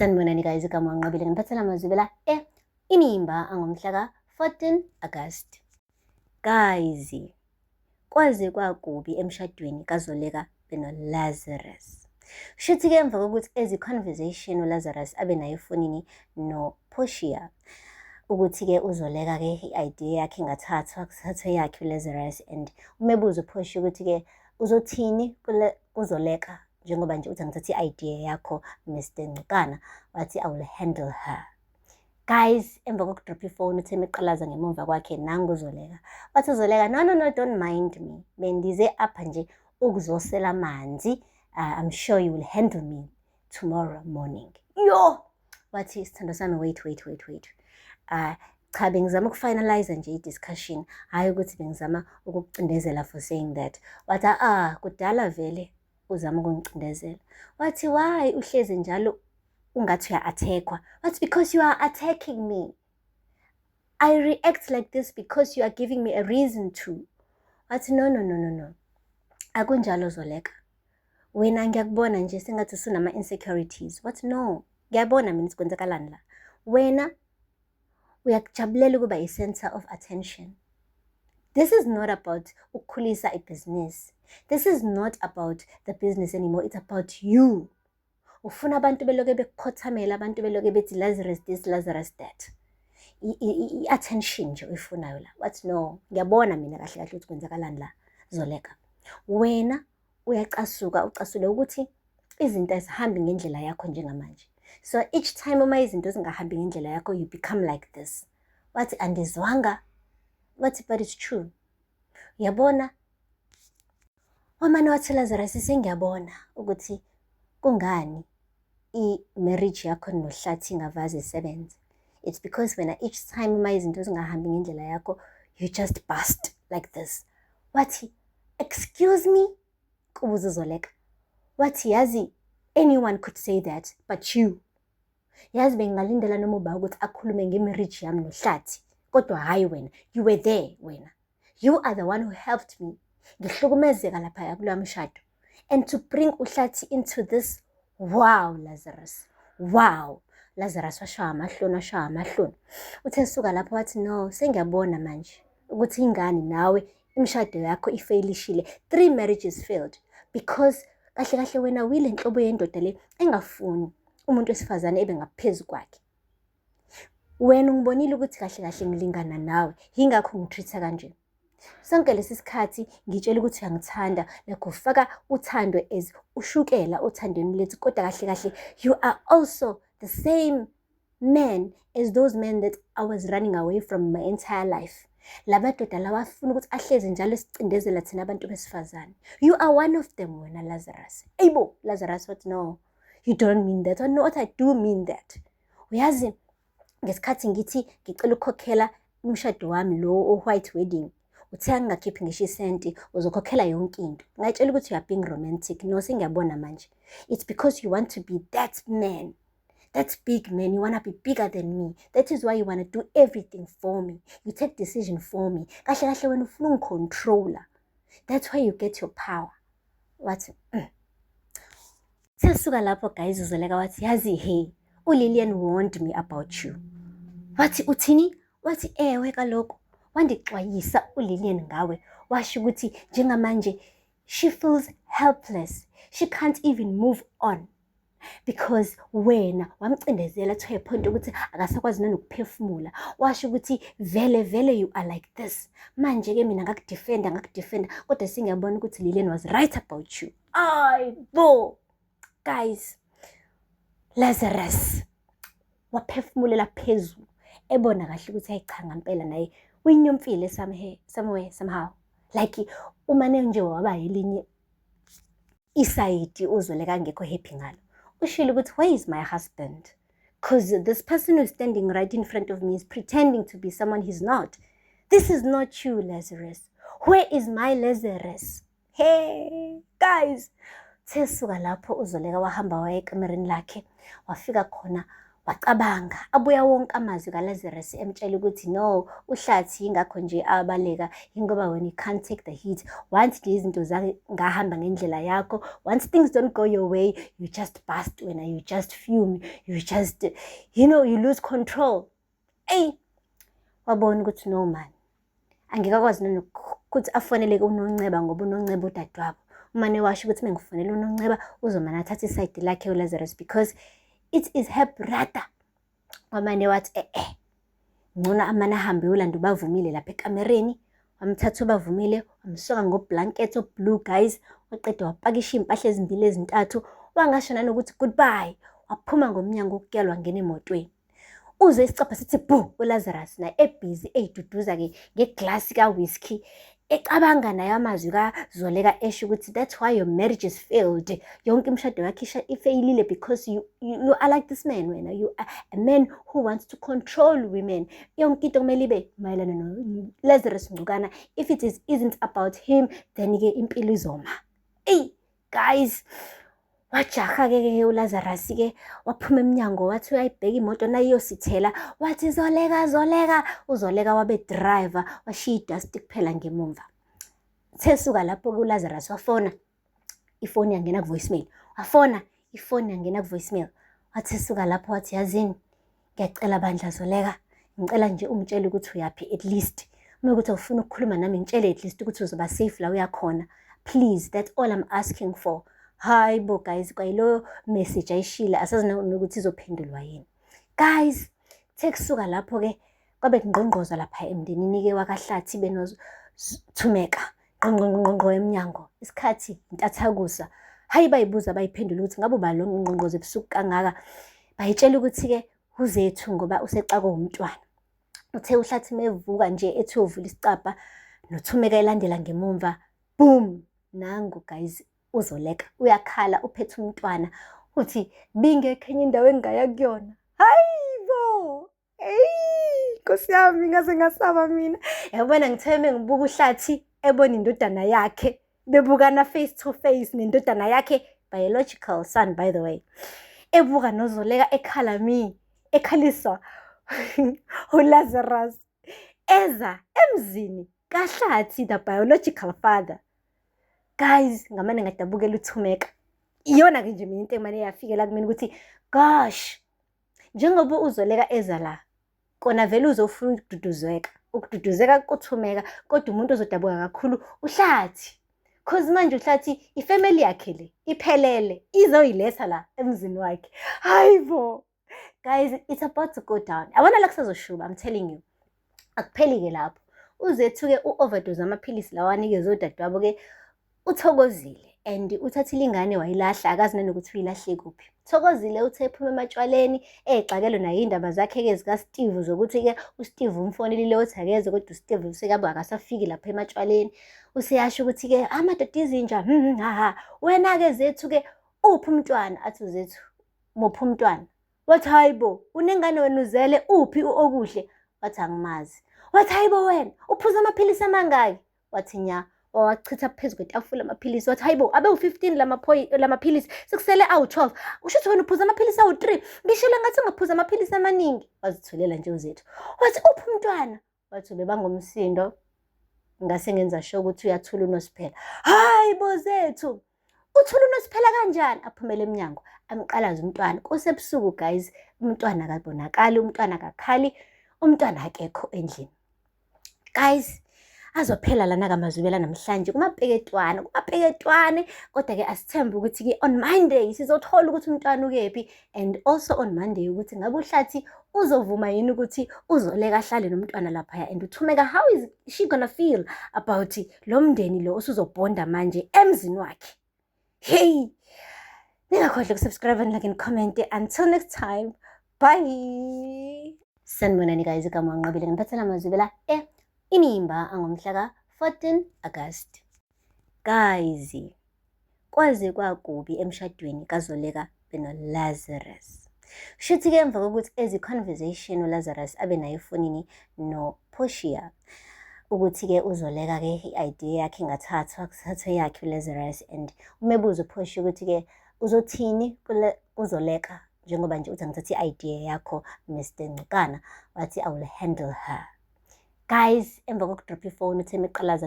Sanibonani guys, igama wanqabile ngiphathela amazwi la inimba angomhla ka-14 August. Guys, kwaze kwakubi emshadweni kaZoleka benoLazarus. Shuthi-ke emva kokuthi ezi-conversation uLazarus abe nayo efonini noPortia ukuthi-ke uZoleka-ke i-idea yakhe ingathathwa kuthathwe yakhe uLazarus, and umebuza uPortia ukuthi-ke uzothini kuZoleka njengoba nje uthi angithatha i-idea yakho Mr. Ncikana, wathi I will handle her. Guys, emva kokudrop ifone uthe emeqalaza ngemuva kwakhe nangu uZoleka. Wathi uZoleka, no, don't mind me. Bendize apha nje ukuzosela amanzi. I'm sure you will handle me tomorrow morning. Yo! Wathi sithando sami, wait. Cha, bengizama ukufinalize nje i-discussion. Hayi ukuthi bengizama ukukucindezela for saying that. Wathi kudala vele uzama ukungicindezela. Wathi why uhlezi njalo ungathi uya-attackwa? Wathi because you are attacking me. I react like this because you are giving me a reason to. Wathi no. Akunjalo Zoleka. Wena ngiyakubona nje sengathi usunama insecurities. Wathi no, ngiyabona mina sikwenzakalani la. Wena uyakujabulela ukuba i-center of attention. This is not about ukukhulisa i-business. This is not about the business anymore. It's about you. Ufuna abantu beloke bekukhothamela, abantu beloke bethi Lazarus this, Lazarus that. I-attention nje uyifunayo la. Wathi no, ngiyabona mina kahle ukuthi kwenzakalani la Zoleka. Wena ucasule ukuthi izinto azihambi ngendlela yakho njengamanje. So each time uma izinto zingahambi ngendlela yakho, you become like this. Wathi andizwanga. Wathi but it's true. Uyabona? Wamane wathi Lazarus, sengiyabona ukuthi kungani i-marriage yakho noHlathi ingavaze isebenze. It's because when each time uma izinto zingahambi ngendlela yakho, you just bust like this. Wathi, excuse me? Kubuza uZoleka. Wathi yazi, anyone could say that, but you. Yazi bengalindela noma uba ukuthi akhulume nge-marriage yami noHlathi. Kodwa hayi wena, you were there wena. You are the one who helped me. Ngihlukumezeka lapha kuloya mshado. And to bring uHlathi into this, wow Lazarus. Wow. Lazarus washawa amahloni. Uthe suka lapho wathi no, sengiyabona manje ukuthi ingani nawe imshado yakho ifailishile. 3 marriages failed because kahle wena wile nhlobo yendoda le engafuni umuntu wesifazane ebe ngaphezulu kwakhe. Wena ungibonile ukuthi kahle ngilingana nawe, yingakho ngitreata kanje. Sonke lesi sikhathi ngitshela ukuthi uyangithanda, like ufaka uthando as ushukela othandweni lethu, kodwa kahle you are also the same man as those men that I was running away from my entire life. Lamadoda lawa afuna ukuthi ahlezi njalo sicindezela thina abantu besifazane. You are one of them wena Lazarus. Ebo Lazarus wathi no, you don't mean that. No, what I do mean that. Uyazi ngesikhathi ngithi ngicela ukukhokhela umshado wami lo white wedding, uthe angakhiphi ngisho isenti uzokhokhela yonke into. Ngayitshela ukuthi you are being romantic. No, sengiyabona manje. It's because you want to be that man. That big man, you want to be bigger than me. That is why you want to do everything for me. You take decision for me. Kahle wena ufuna ungicontroller. That's why you get your power. What? Sesuka lapho guys uZoleka wathi yazi hey, uLillian warned me about you. Wathi uthini? Wathi ewe kaloku wandixwayisa uLillian ngawe. Washo ukuthi njengamanje she feels helpless. She can't even move on. Because wena wamcindezela to a point ukuthi akasakwazi nokuphefumula. Washo ukuthi vele you are like this. Manje ke mina ngakudefenda kodwa singiyabona ukuthi Lillian was right about you. Bo guys, Lazarus waphefumulela phezulu ebona kahle ukuthi ayichanga impela naye uyinyomfile somehow like umane nje waba yelinye iside uZoleka ngekho happy ngalo. Ushilo ukuthi where is my husband? Because this person who's standing right in front of me is pretending to be someone he's not. This is not you, Lazarus. Where is my Lazarus? Hey guys, sesuka lapho uZoleka wahamba waya ekamereni lakhe, wafika khona wacabanga, abuya wonke amazwi kaLazarus emtshela ukuthi no, uhlathi yingakho nje abaleka, yingoba wena you can't take the heat. Once nje izinto ngahamba ngendlela yakho, once things don't go your way, you just bust wena, you just fume, you just, you lose control. Wabona ukuthi no man, angeke akwazi nokuthi afoneleke uNonceba ngoba uNonceba udadewabo. Umane washo ukuthi mengifonela uNonceba uzomane athathe isayidi lakhe uLazarus because it is her brother. Wamane wathi ngcono amane ahambe uyolanda ubavumile lapha ekamereni. Wamthatha ubavumile, wamsoka ngoblanket blue guys, waqeda wapakisha impahla ezimbili ezintathu, wangasho nanokuthi goodbye, waphuma ngomnyango ukukelwa ngena emotweni. Uze isicapha sithi bhu, uLazarus na ebhizi eyiduduza ke ngeglass ka whiskey, ecabanga naye amazwi kaZoleka esho ukuthi that's why your marriage is failed. Yonke imishado yakhe ifeyilile because you are like this man wena, you are a man who wants to control women. Yonke into kumele ibe mayelana noLazarus Ngcukana. If it isn't about him, then ke impilo izoma. Guys, wajaha ke uLazarus ke waphuma eminyango wathi uyayibheka imoto nayo iyosithela, wathi Zoleka. uZoleka wabe driver washiya idust kuphela ngemumva. Sesuka lapho ke uLazarus wafona, ifoni yangena ku voicemail. Wafona, ifoni yangena ku voicemail. Wathi sesuka lapho wathi yazini, ngiyacela bandla Zoleka, ngicela nje umtshele ukuthi uyapi at least. Uma ukuthi awufuna ukukhuluma nami ngitshele at least ukuthi uzoba safe la uyakhona. Please, that's all I'm asking for. Hayi bo guys, kwayilo message ayishila asazi nokuthi izophendulwa yini. Guys, sekusuka lapho ke kwabe ngqongqoza lapha emndenini ke wakahlathi benothumeka ngqongqo eminyango. Isikhathi intathakusa. Hayi bayibuza bayiphendula ukuthi ngabe ba lo ngqongqoze ebusuku kangaka. Bayitshela ukuthi ke uzethu ngoba usecaka umntwana. Uthe uhlathi mevuka nje ethi uvula isicapha nothumeka elandela ngemumva. Boom! Nangu guys, uZoleka uyakhala uphethe umntwana uthi bingekho enye indawo engaya kuyona. Hayibo, Nkosi yami ngaze ngasaba mina. Yabona ngitheme ngibuka uhlathi ebona indodana yakhe, bebukana face to face nendodana yakhe, biological son by the way. Ebuka noZoleka ekhala ekhaliswa uLazarus eza emzini kahlathi, the biological father. Guys, ngamane ngadabukela uthumeka. Iyona ke nje mina into emane yafikela kumina ukuthi gosh, njengoba uZoleka eza la, kona vele uzofuna ukududuzeka kuthumeka, kodwa umuntu ozodabuka kakhulu uhlathi. Cause manje uhlathi ifamily yakhe le iphelele, izoyiletha la emzini wakhe. Hayibo. Guys, it's about to go down. Abona la kusazoshuba, I'm telling you. Akupheli ke lapho. Uzethu ke u-overdose amaphilisi lawa anikezwe udadewabo ke uthokozile and uthathile ingane wayilahla, akazi nanokuthi uyilahle kuphi. Thokozile uthe ephuma ematshwaleni exakelwe naye indaba zakhe ke zika Steve zokuthi ke uSteve umfonelile othi akeze, kodwa uSteve usekabe akasafiki lapha ematshwaleni. Useyasho ukuthi ke amadoda izinja wena ke zethu ke uphi umntwana? Athi uzethu mophi umntwana? Wathi hayibo, unengane wena uzele uphi okuhle? Wathi angimazi. Wathi hayibo, wena uphuza amaphilisi amangaki? Wathi nya. Wachitha phezu kwetafula amaphilisi. Wathi hayibo, abe u15 lamaphilisi sekusele awu12. Usho ukuthi wena uphuza amaphilisi awu3. Ngishilo ngathi ngaphuza amaphilisi amaningi. Wazithulela nje uzethu. Wathi uphi umntwana? Wathi bebangomsindo, ngase ngenza sure ukuthi uyathula uNosiphela. Hayibo zethu, uthula uNosiphela kanjani? Aphumele eminyango amqalaza umntwana. Kusebusuku guys, umntwana akabonakali, umntwana akakhali, umntwana akekho endlini. Guys, azophela lana kamazwibela namhlanje kumapeketwane, kodwa ke asithembe ukuthi ke on Monday sizothola ukuthi umntwana ukephi, and also on Monday ukuthi ngabe uhlathi uzovuma yini ukuthi uZoleka ahlale nomntwana lapha, and uthumeka how is she gonna feel about lo mndeni lo usuzobonda manje emzini wakhe. Hey, ningakhohlwa ukusubscribe and like and comment. Until next time, bye. Sanibonani guys, igama ngiqabile ngiphathela amazwibela Inimba angomhla ka-14 August. Guys, kwaze kwakubi emshadweni kaZoleka benoLazarus. Shuthi ke emva kokuthi ezi-conversation uLazarus abe nayo efonini noPortia, ukuthi ke uZoleka ke i-idea yakhe ingathathwa kuthathwe yakhe uLazarus, and umebuza uPortia ukuthi ke uzothini uZoleka njengoba nje uthi angithathe i-idea yakho Mr. Ngcikana, wathi I will handle her. Guys, emva kokudropha ifoni uThemi eqalaza